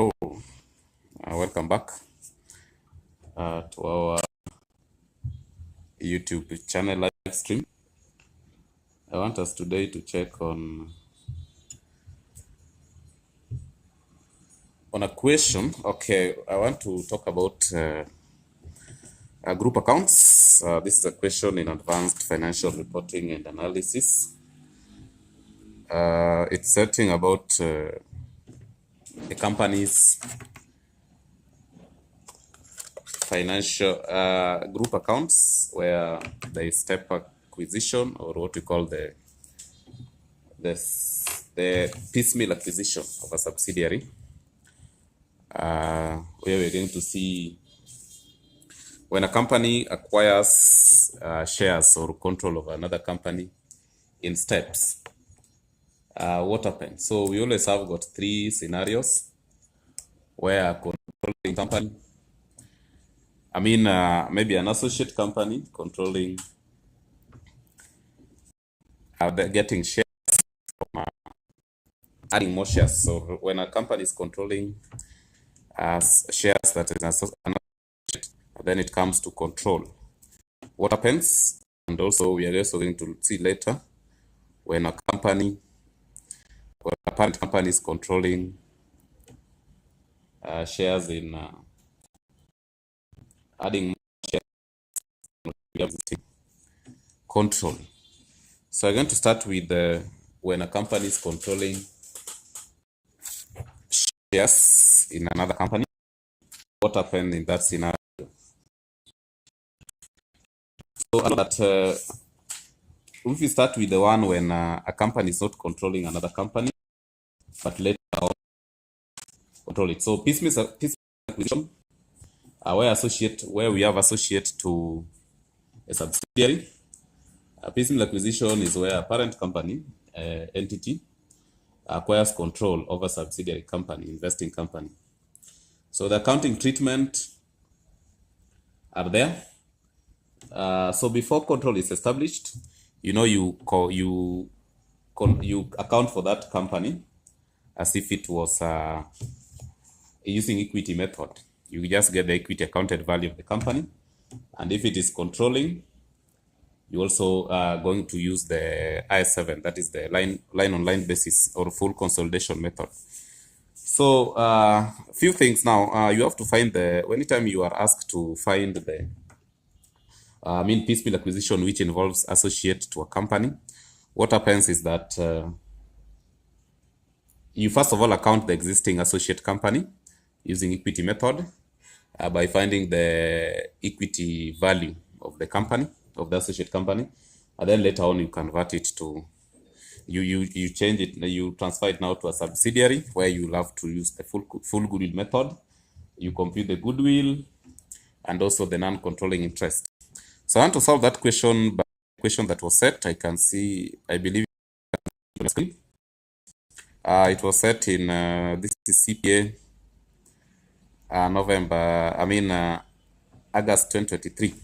Welcome back to our YouTube channel live stream. I want us today to check on a question. Okay, I want to talk about group accounts. This is a question in advanced financial reporting and analysis. It's setting about a company's financial group accounts where there is step acquisition, or what we call the piecemeal acquisition of a subsidiary, where we're going to see when a company acquires shares or control of another company in steps, what happens. So we always have got three scenarios where a controlling company, maybe an associate company controlling, getting shares from adding more shares. So when a company is controlling shares that is an associate, then it comes to control. What happens? And also we are also going to see later when a company, or a parent company is controlling shares in adding shares control. So I'm going to start with when a company is controlling shares in another company. What happened in that scenario? So I know that if we start with the one when a company is not controlling another company, but later on control it. So piecemeal acquisition, where we have associate to a subsidiary. A piecemeal acquisition is where a parent company entity acquires control over subsidiary company, investing company. So the accounting treatment are there. So before control is established, you account for that company as if it was using equity method. You just get the equity accounted value of the company, and if it is controlling, you also are going to use the IS7, that is the line on line basis or full consolidation method. So a few things now. You have to find anytime you are asked to find the piecemeal acquisition which involves associate to a company, what happens is that you first of all account the existing associate company using equity method by finding the equity value of the company, of the associate company, and then later on you convert it to, you change it, you transfer it now to a subsidiary where you have to use the full goodwill method. You compute the goodwill and also the non-controlling interest. So I want to solve that question by the question that was set. I can see, I believe on the screen. It was set in this is CPA August 2023.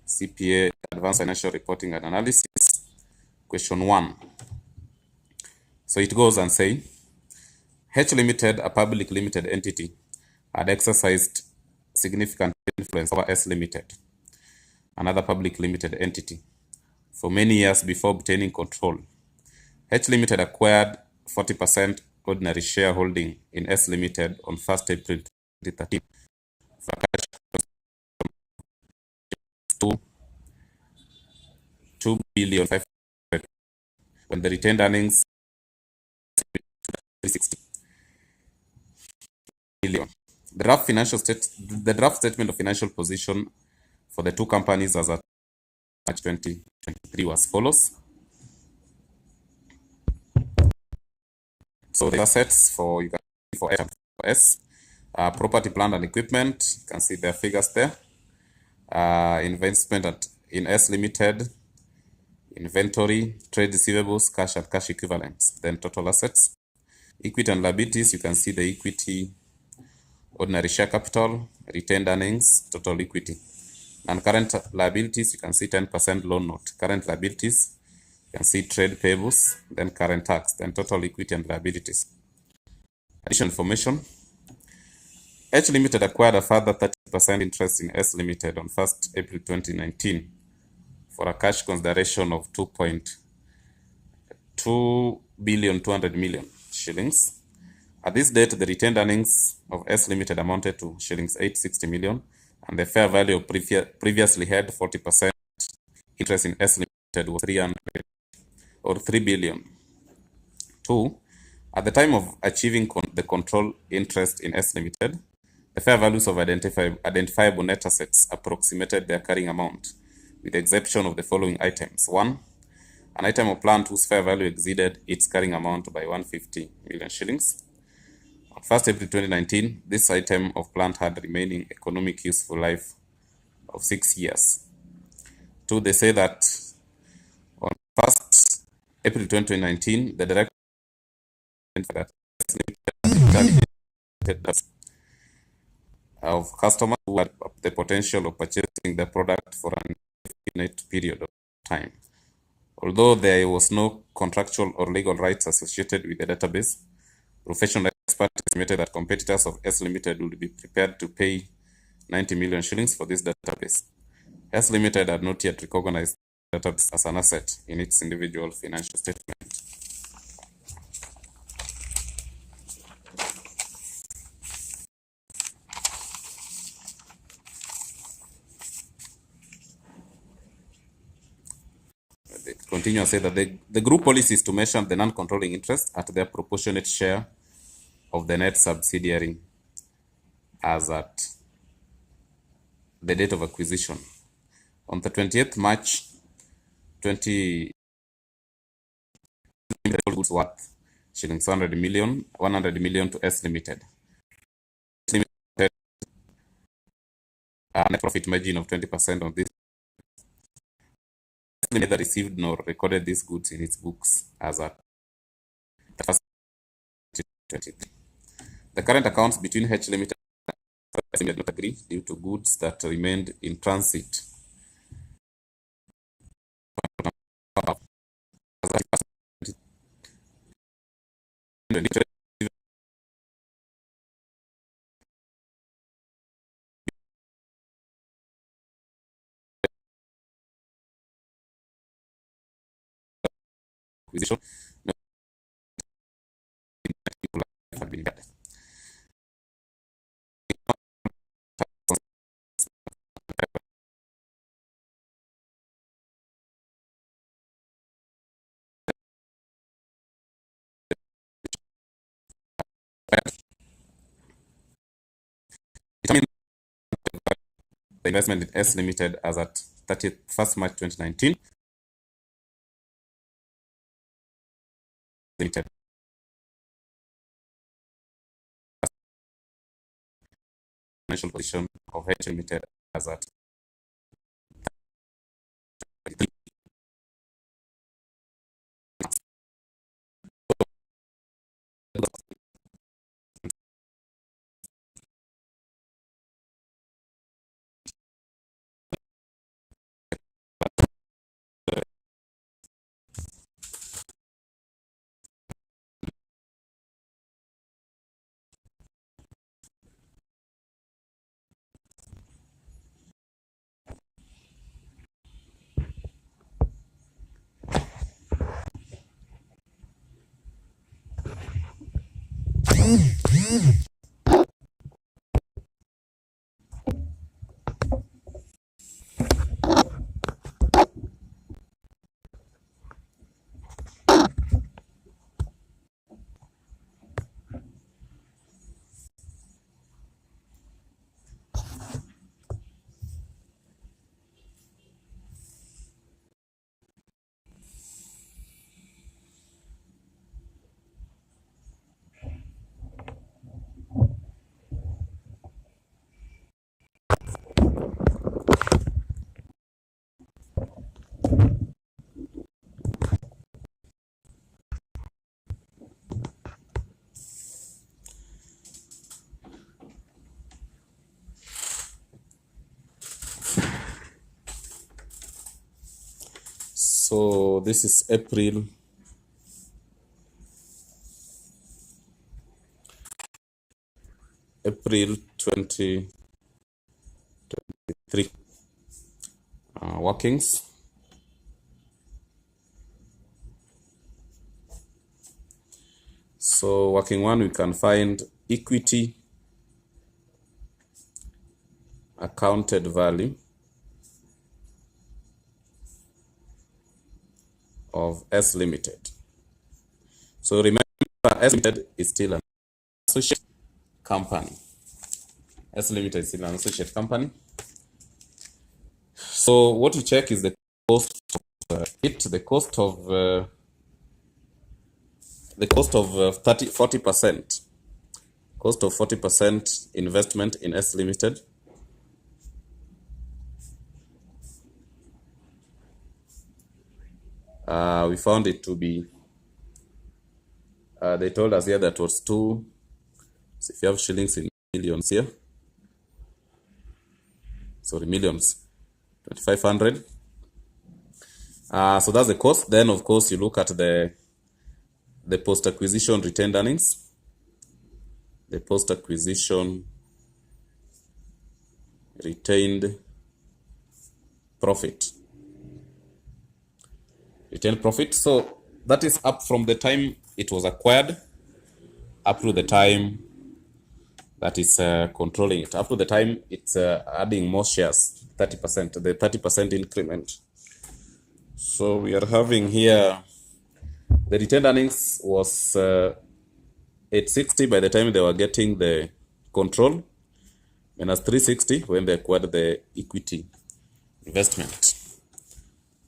CPA Advanced Financial Reporting and Analysis, question 1. So it goes and say, H Limited, a public limited entity, had exercised significant influence over S Limited, another public limited entity, for many years before obtaining control. H Limited acquired 40% ordinary shareholding in S Limited on 1st April 2013 for cash to 2 billion 500 when the retained earnings 360 billion. The draft statement of financial position for the two companies as at March 2023 was follows. So the assets for H and for S, property, plant and equipment, you can see their figures there. Investment in S Limited, inventory, trade receivables, cash and cash equivalents, then total assets. Equity and liabilities, you can see the equity, ordinary share capital, retained earnings, total equity. And current liabilities, you can see 10% loan note. Current liabilities, you can see trade payables, then current tax, then total equity and liabilities. Additional information, H Limited acquired a further 30% interest in S Limited on 1st April 2019 for a cash consideration of 2.2 billion shillings. At this date, the retained earnings of S Limited amounted to shillings 860 million, and the fair value of previously held 40% interest in S Limited was 3 billion. 2. At the time of achieving the control interest in S Limited, the fair values of identifiable net assets approximated their carrying amount, with the exception of the following items. 1. An item of plant whose fair value exceeded its carrying amount by 150 million shillings. On 1st April 2019, this item of plant had remaining economic useful life of 6 years. 2. They say that on 1st April 2019, the director of customers who had the potential of purchasing the product for an indefinite period of time. Although there was no contractual or legal rights associated with the database, professional experts estimated that competitors of S Limited would be prepared to pay 90 million shillings for this database. S Limited had not yet recognized the database as an asset in its individual financial statement. They continue and say that the group policy is to measure the non-controlling interest at their proportionate share of the net subsidiary as at the date of acquisition. On the 20th March 20, goods worth shillings 100 million to S Limited. S Limited a net profit margin of 20% on this. S Limited received nor recorded these goods in its books as at the first 2023. The current accounts between H Limited and S Limited did not agree due to goods that remained in transit. Acquisition had been gathered. The investment in S Limited as at 31st March 2019. Limited. Financial position of H Limited as at so this is April 2019. 2023 workings. So working one, we can find equity accounted value of S Limited. So remember, S Limited is still an associate company. S Limited is still an associate company. So what you check is the cost of the cost of 40%. Cost of 40% investment in S Limited. We found it to be, they told us here that was so if you have shillings in millions here, sorry, millions, 2,500. So that's the cost. Then, of course, you look at the post-acquisition retained earnings. The post-acquisition retained profit. Retained profit. So that is up from the time it was acquired up to the time that is controlling it. Up to the time it's adding more shares, 30%, the 30% increment. So we are having here, the retained earnings was 860 by the time they were getting the control, minus 360 when they acquired the equity investment.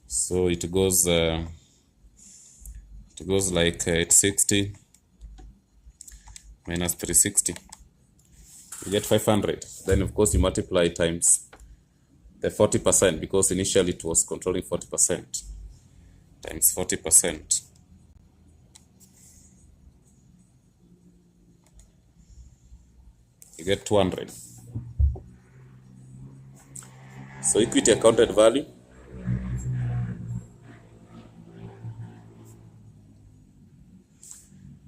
So it goes like 860 minus 360. You get 500. Then of course you multiply times the 40% because initially it was controlling 40%, times 40%. You get 200. So equity accounted value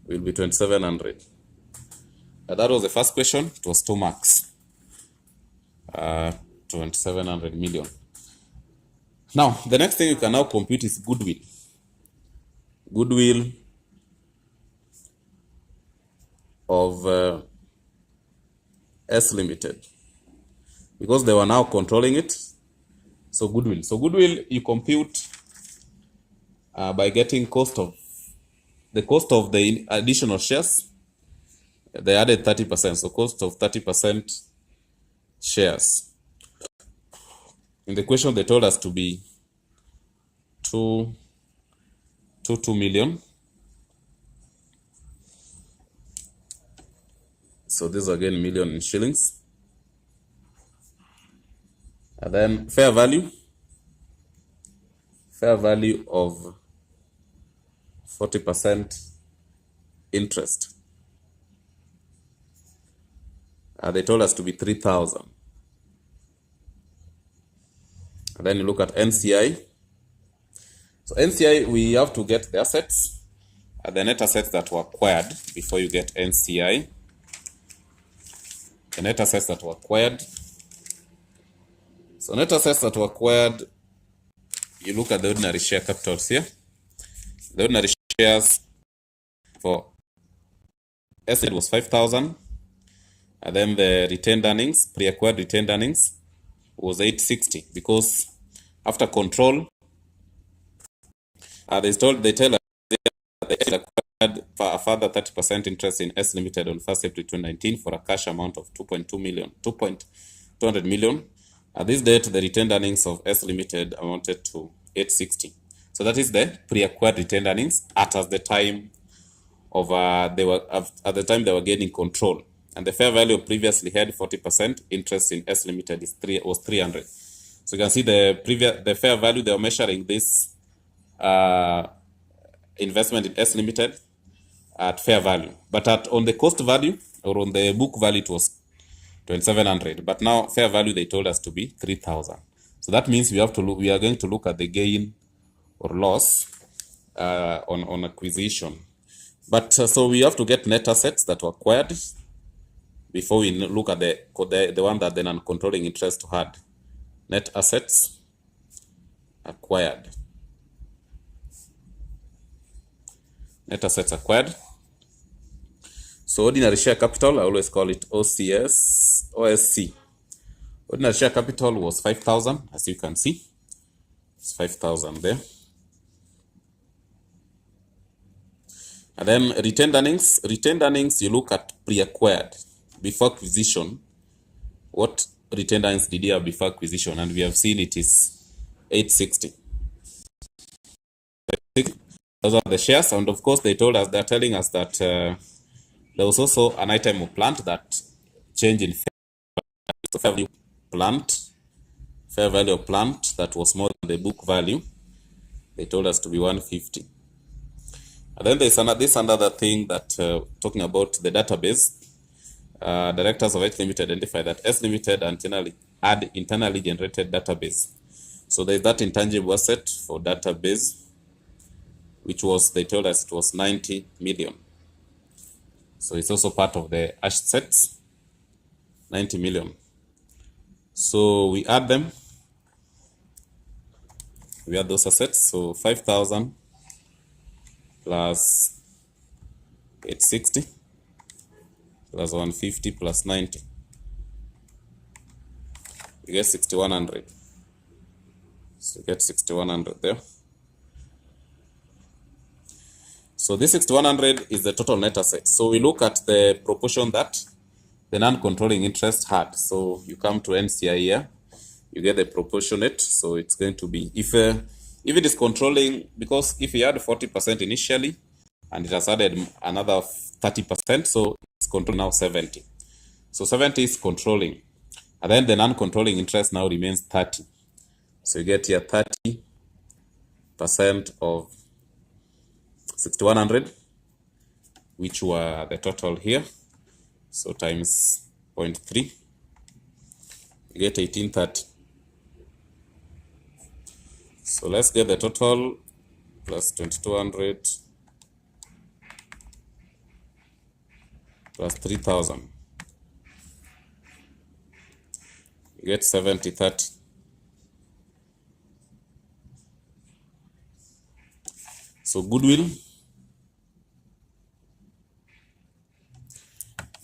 will be 2,700. That was the first question. It was 2 marks. 2,700 million. Now, the next thing you can now compute is goodwill. Goodwill of S Limited. Because they were now controlling it. So goodwill. So goodwill you compute by getting the cost of the additional shares. They added 30%, so cost of 30% shares. In the question, they told us to be 2 million. So this again million in shillings. And then fair value of 40% interest. They told us to be 3,000. And then you look at NCI. So NCI, we have to get the assets, the net assets that were acquired before you get NCI. The net assets that were acquired. So net assets that were acquired, you look at the ordinary share capitals here. The ordinary shares for asset was 5,000. And then the retained earnings, pre-acquired retained earnings, was 860 because after control, they tell us they acquired a further 30% interest in S Limited on 1st April 2019 for a cash amount of 2.200 million. At this date, the retained earnings of S Limited amounted to 860. So that is the pre-acquired retained earnings at the time of they were gaining control. And the fair value previously had 40% interest in S Limited was 300. So you can see the fair value they were measuring this investment in S Limited at fair value, but on the cost value or on the book value it was 2,700. But now fair value they told us to be 3,000. So that means we are going to look at the gain or loss on acquisition. But so we have to get net assets that were acquired. before we look at the one that the non-controlling interest had. Net assets acquired. Net assets acquired. So ordinary share capital, I always call it OSC. Ordinary share capital was 5,000, as you can see. It's 5,000 there. And then retained earnings. Retained earnings, you look at pre-acquired, before acquisition. What retained earnings did you have before acquisition? And we have seen it is 860. Those are the shares. And of course, they're telling us that there was also an item of plant that changed in fair value plant. Fair value of plant that was more than the book value. They told us to be 150. And then there's another thing that talking about the database. Directors of H Limited identify that S Limited had internally generated database. So there's that intangible asset for database, which was, they told us it was 90 million. So it's also part of the assets, 90 million. So we add them. We add those assets. So 5,000 plus 860 plus 150 plus 90. You get 6,100. So you get 6,100 there. So this 6,100 is the total net assets. So we look at the proportion that the non-controlling interest had. So you come to NCI here, you get the proportionate. So it's going to be, if it is controlling, because if you had 40% initially and it has added another 30%, so it's controlling now 70. So 70 is controlling. And then the non-controlling interest now remains 30. So you get here 30% of 6,100, which were the total here. So times 0.3, you get 1830. So let's get the total plus 2,200 plus 3,000. You get 7030. So goodwill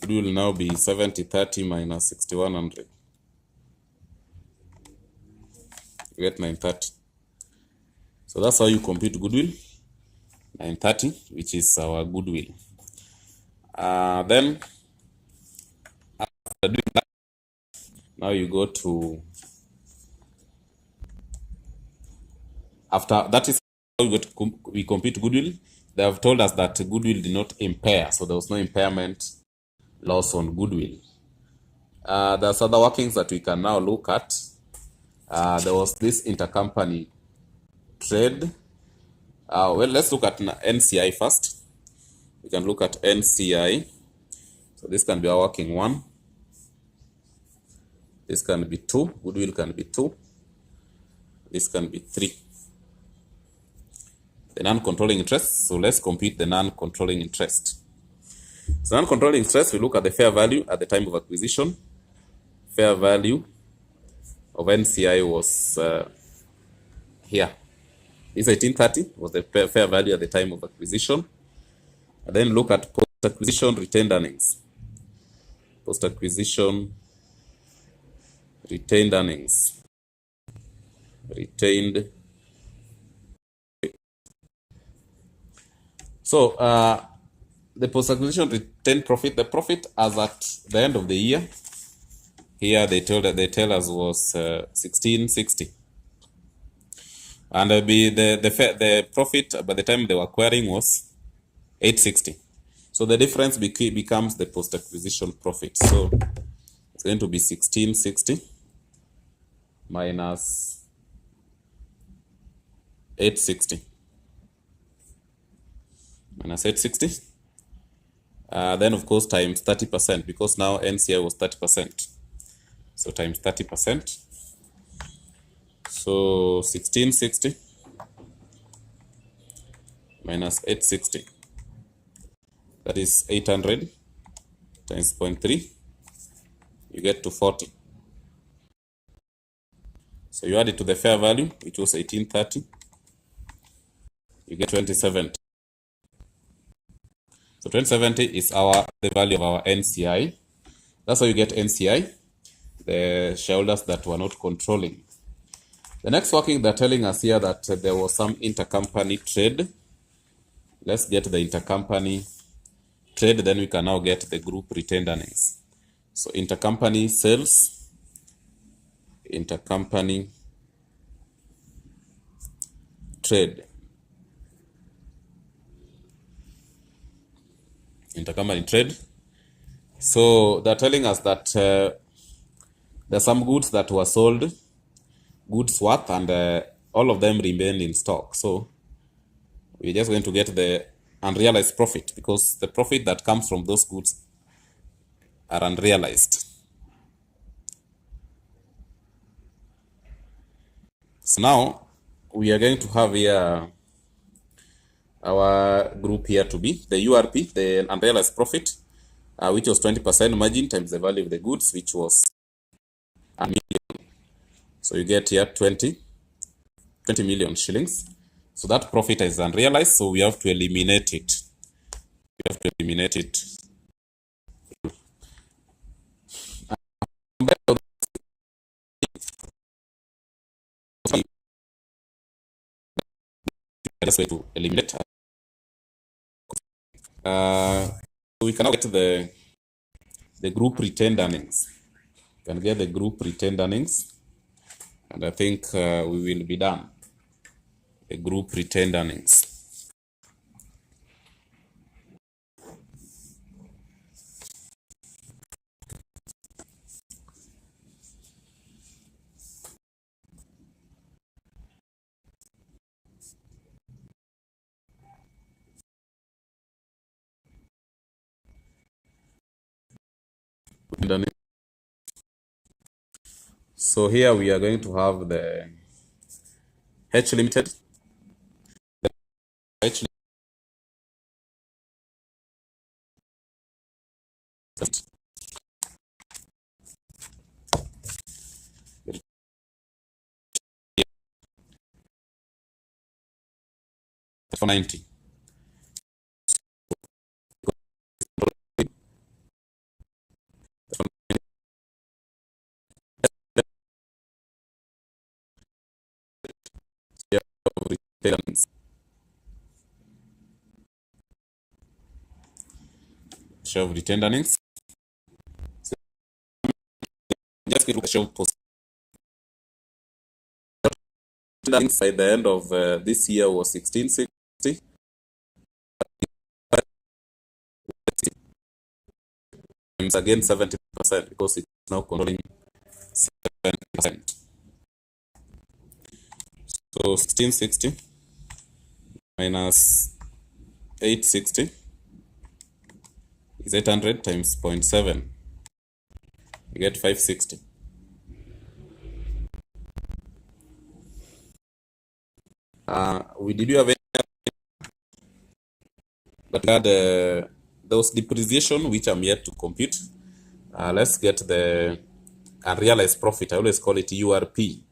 will now be 7030 minus 6,100. You get 930. So that's how you compute goodwill, 930, which is our goodwill. Then after doing that, now you go to, after that is how we compute goodwill. They have told us that goodwill did not impair, so there was no impairment loss on goodwill. There's other workings that we can now look at. There was this intercompany trade. Well, let's look at NCI first. We can look at NCI. So this can be our working one. This can be 2. Goodwill can be 2. This can be 3. The non-controlling interest. So let's compute the non-controlling interest. So non-controlling interest, we look at the fair value at the time of acquisition. Fair value of NCI was here. This 1830 was the fair value at the time of acquisition. And then look at post-acquisition retained earnings. Post-acquisition retained earnings. Retained. So the post-acquisition retained profit, the profit as at the end of the year, here they tell us was 1660. And the profit by the time they were acquiring was 860. So the difference becomes the post-acquisition profit. So it's going to be 1660 minus 860. Minus 860. Then of course times 30%, because now NCI was 30%. So times 30%. So 1660 minus 860. That is 800 times 0.3. you get to 40. So you add it to the fair value, which was 1830, you get 2070. So 2070 is the value of our NCI. That's how you get NCI, the shareholders that were not controlling. The next working, they're telling us here that there was some intercompany trade. Let's get the intercompany trade, then we can now get the group retained earnings. So intercompany sales, intercompany trade, intercompany trade. So they're telling us that there's some goods that were sold, goods worth, and all of them remained in stock. So we're just going to get the unrealized profit, because the profit that comes from those goods are unrealized. So now we are going to have here our group here to be the URP, the unrealized profit, which was 20% margin times the value of the goods, which was a million. So you get here 20 million shillings. So that profit is unrealized, so we have to eliminate it. We have to eliminate it. Best way to eliminate. So we can now get the group retained earnings. We can get the group retained earnings, and I think we will be done. The group retained earnings. So here we are going to have the H limited. H limited. 90. Share of retained earnings. So just get the share of post. By the end of this year was 1660. It's again 70%, because it's now controlling 7%. So 1660 minus 860 is 800 times 0.7. You get 560. Did you have any? But we had those depreciation, which I'm yet to compute. Let's get the unrealized profit. I always call it URP.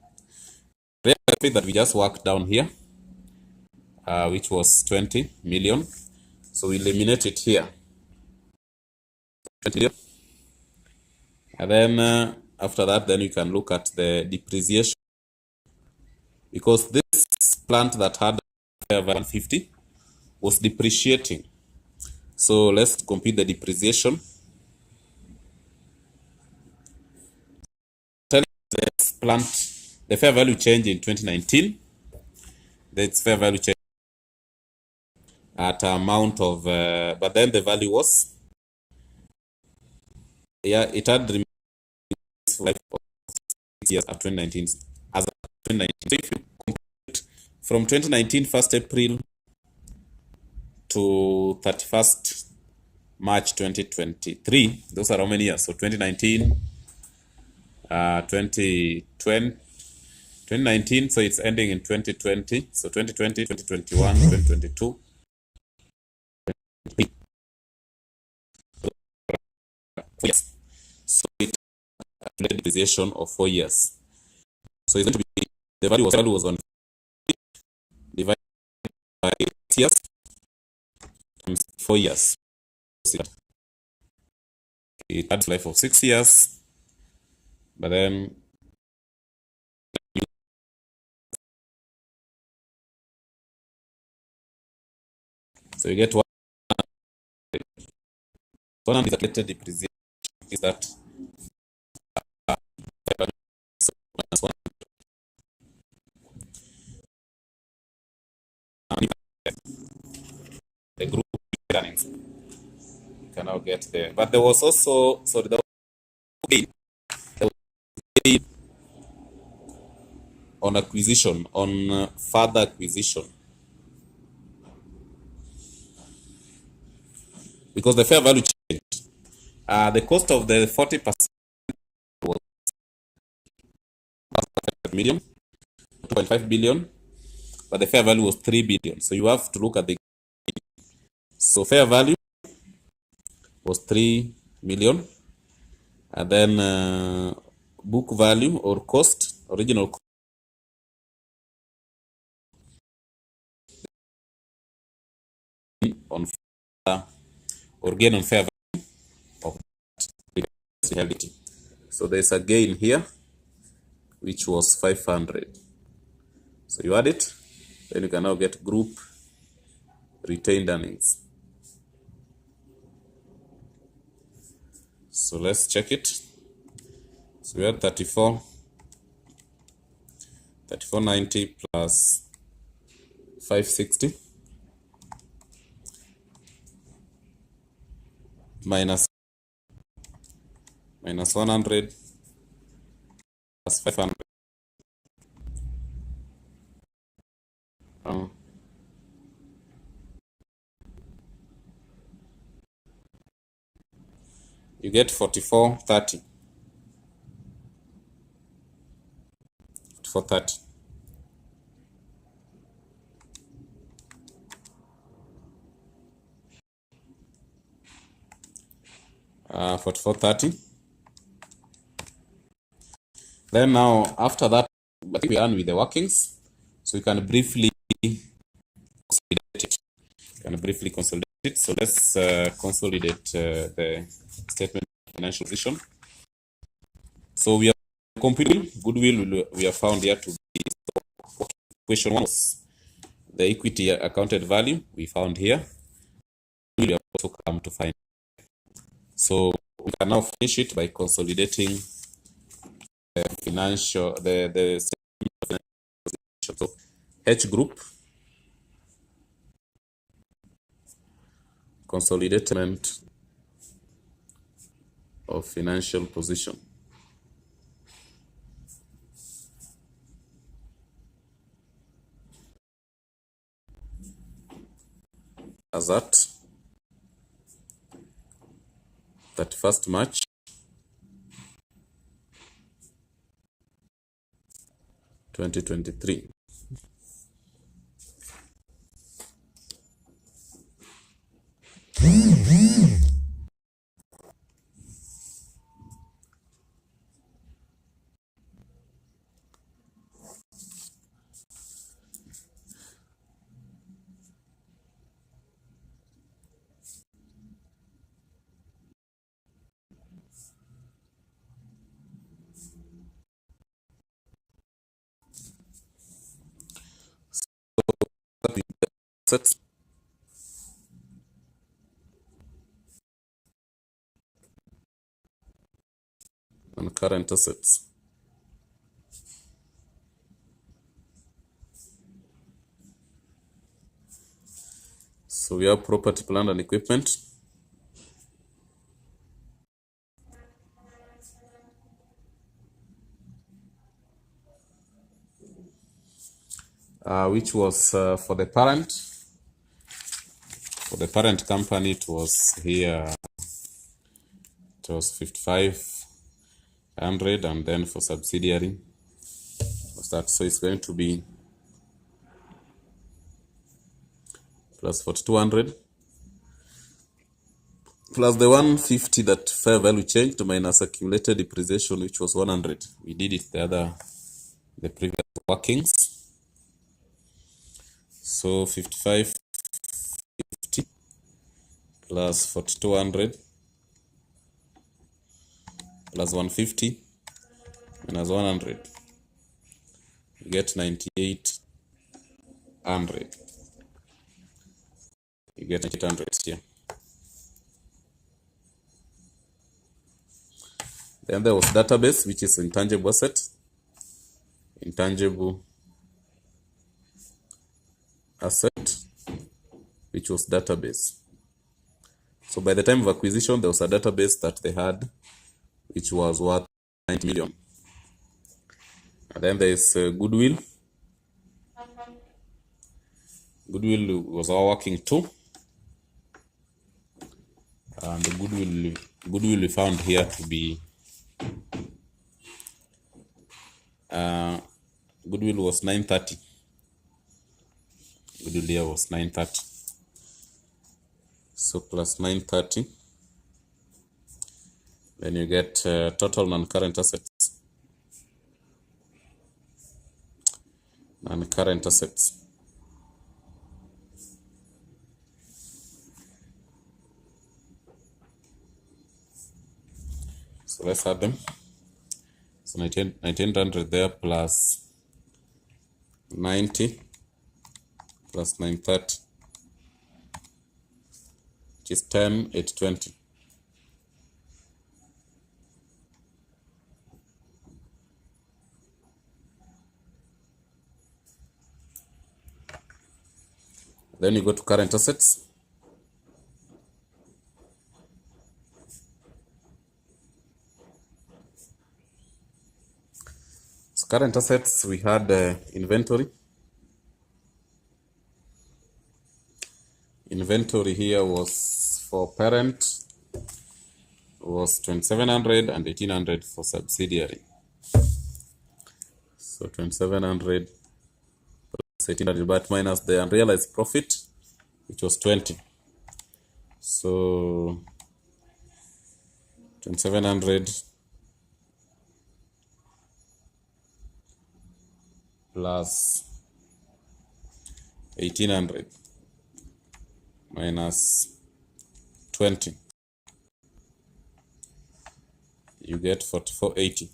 Realized profit that we just worked down here, which was 20 million. So we eliminate it here. 20 million. And then after that, then you can look at the depreciation, because this plant that had 150 was depreciating. So let's compute the depreciation. Tell this plant the fair value change in 2019. That's fair value change at amount of, but then the value was, it had remained life of 6 years at 2019 as of 2019. So if you compute from 2019 1st April to 31st March 2023, those are how many years? So 2019, 2019, so it's ending in 2020. So 2020, 2021, 2022. Yes. So it depreciation of 4 years. So it's going to be the value was on divided by 6 years times 4 years. It adds life of 6 years, but then so you get 100 is calculated depreciation is that minus 1. The group earnings you can now get there. But there was also there was gain on acquisition, on further acquisition, because the fair value changed. The cost of the 40% was million, 2.5 billion, but the fair value was 3 billion. So you have to look at the so fair value was 3 million, and then book value or cost, original cost, on or gain on fair value of reality. So there's a gain here, which was 500. So you add it, then you can now get group retained earnings. So let's check it. So we had 3490 plus 560 minus 100 plus 500. You get 4430. 4430. Uh, 4430. Then now after that, I think we are with the workings, so we can briefly consolidate it. So let's consolidate the statement of financial position. So we are computing goodwill. We have found here to be question 1 was the equity accounted value we found here. We have also come to find. So we can now finish it by consolidating the financial the so H group consolidation of financial position. As at 31st March 2023. Assets and current assets. So we have property, plant and equipment. Which was for the parent. For the parent company, it was here. It was 5500, and then for subsidiary was that. So it's going to be plus 4200. plus the 150 that fair value changed minus accumulated depreciation, which was 100. We did it the previous workings. So 5550 plus 4200 plus 150 minus 100. You get 9800. You get 800 here. Then there was database, which is intangible asset. Intangible asset, which was database. So by the time of acquisition, there was a database that they had, which was worth 90 million. And then there is goodwill. Goodwill was our working too. And the goodwill we found here to be goodwill was 930. Goodwill here was 930. So plus 930. Then you get total non-current assets. Non-current assets. So let's add them. So 1900 there plus 90 plus 930, which is 10,820. Then you go to current assets. So current assets, we had inventory. Inventory here was for parent was 2700 and 1800 for subsidiary. So 2700 plus 1800, but minus the unrealized profit, which was 20. So 2700 plus 1800 minus 20, you get 4480.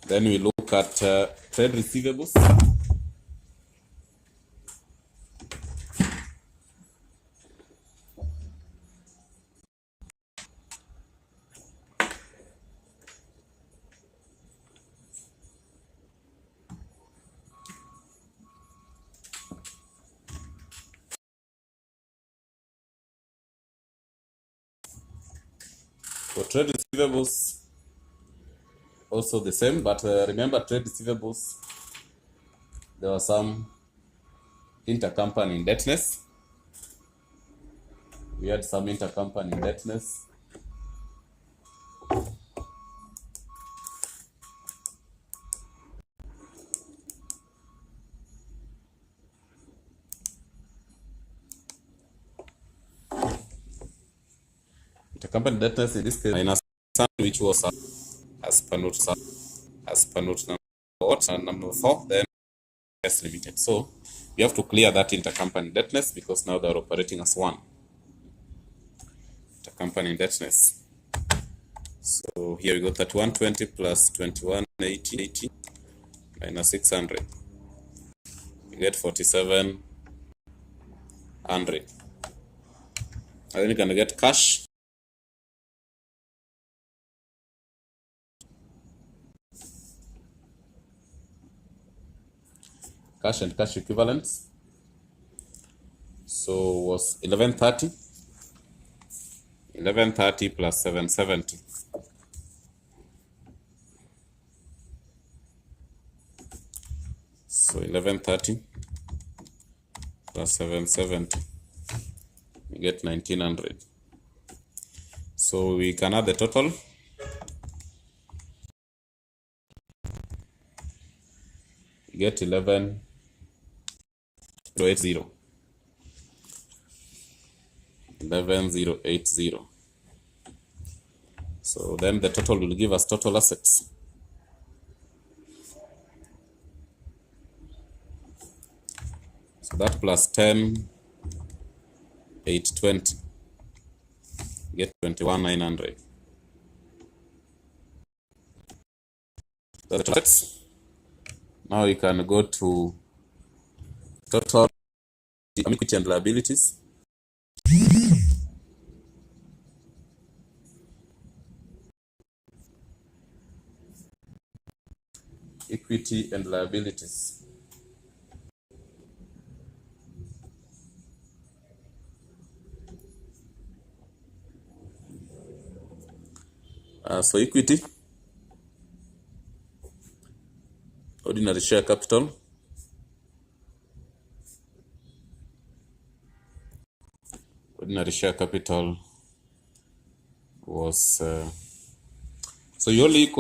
Then we look at trade receivables. For trade receivables, also the same, but remember trade receivables, there was some intercompany indebtedness. We had some intercompany indebtedness. Intercompany indebtedness in this case minus some, which was as per note number 4, then S limited. So you have to clear that intercompany indebtedness because now they're operating as one. Intercompany indebtedness. So here we got that 120 plus 2180 minus 600. You get 4700. And then you're gonna get cash. Cash and cash equivalents. So was 1130. 1130 plus 770. So 1130 plus 770. You get 1900. So we can add the total. You get 11,080. 11,080. So then the total will give us total assets. So that plus 10,820 get 21,900. That's assets. Now you can go to total equity and liabilities. Equity and liabilities. So equity, ordinary share capital, was so you only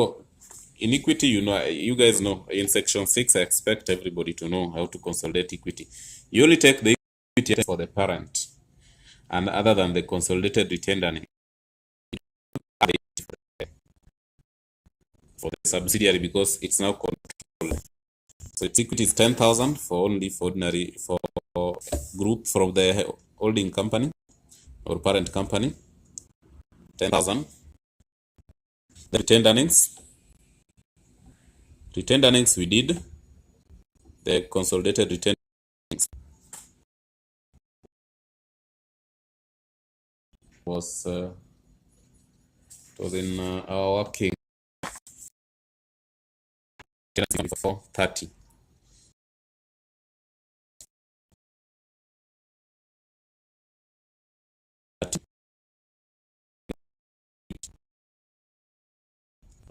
in equity, you guys know in section 6 I expect everybody to know how to consolidate equity. You only take the equity for the parent, and other than the consolidated retained earnings for the subsidiary, because it's now controlled. So its equity is 10,000 for ordinary for group from the holding company or parent company, 10,000. The retained earnings we did the consolidated retained earnings was in our working for 30.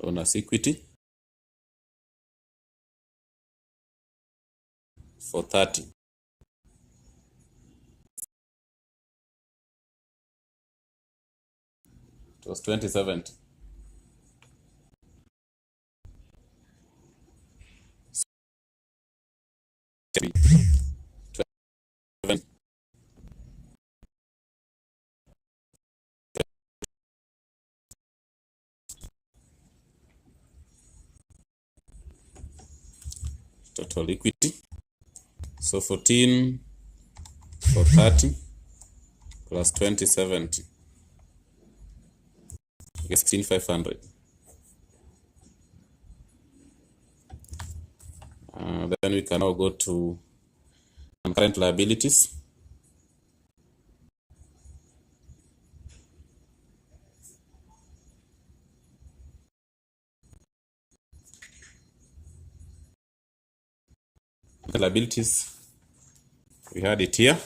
Owner's equity for 30. It was 2070. Total equity. So 14 for 30 plus 2070. I guess 16,500. Then we can now go to current liabilities. The liabilities, we had it here.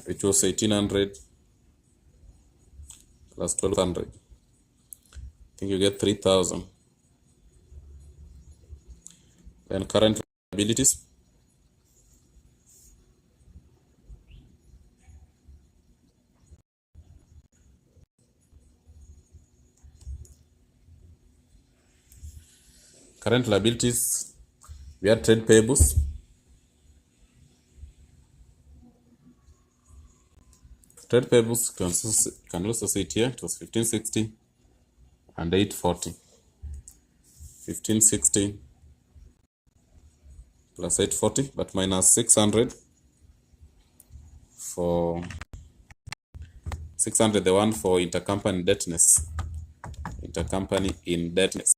Which was 1,800 plus 1,200. I think you get 3,000. Then current liabilities. Current liabilities, we had trade payables. Trade payables can also see it here. It was 1,560 and 840. 1,560 plus 840, but minus 600 for 600, the one for intercompany indebtedness. Intercompany indebtedness.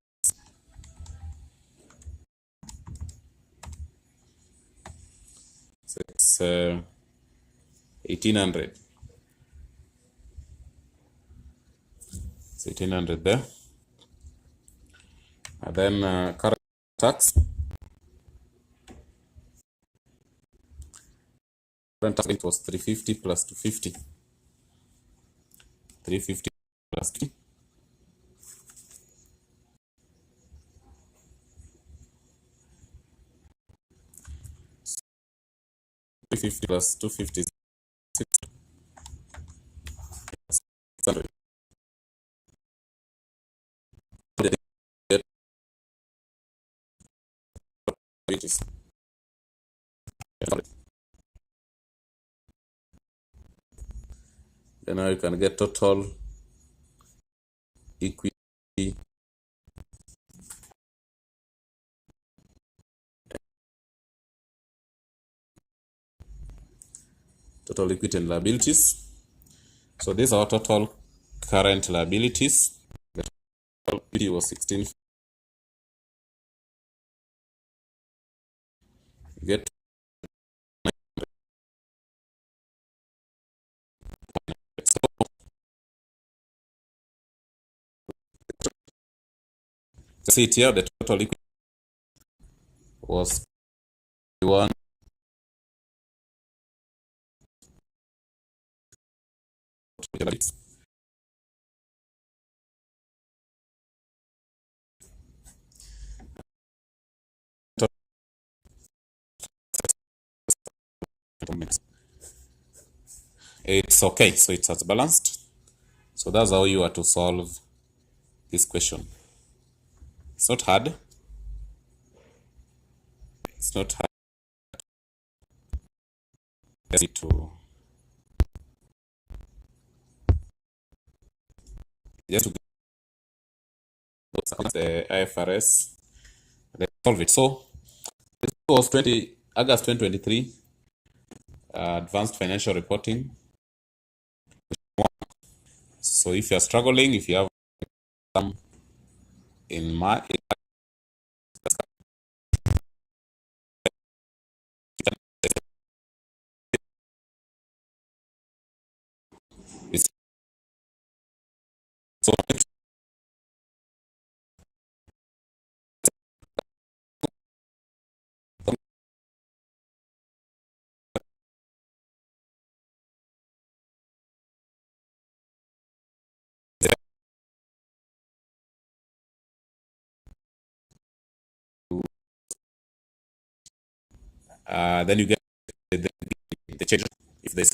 So it's 1,800. It's 1,800 there. And then current tax. Current tax rate was 350 plus 250. 350 plus 250. 350 plus 250 is 600. liabilities. Then now you can get total equity and liabilities. So these are total current liabilities. The total equity was 16. Get see it here, the total equity was 1. It's okay, so it has balanced. So that's how you are to solve this question. It's not hard. It's not hard. Just need to the IFRS. Let's solve it. So this was August 2023. Advanced financial reporting. So if you're struggling, if you have some in mind, so then you get the change if there's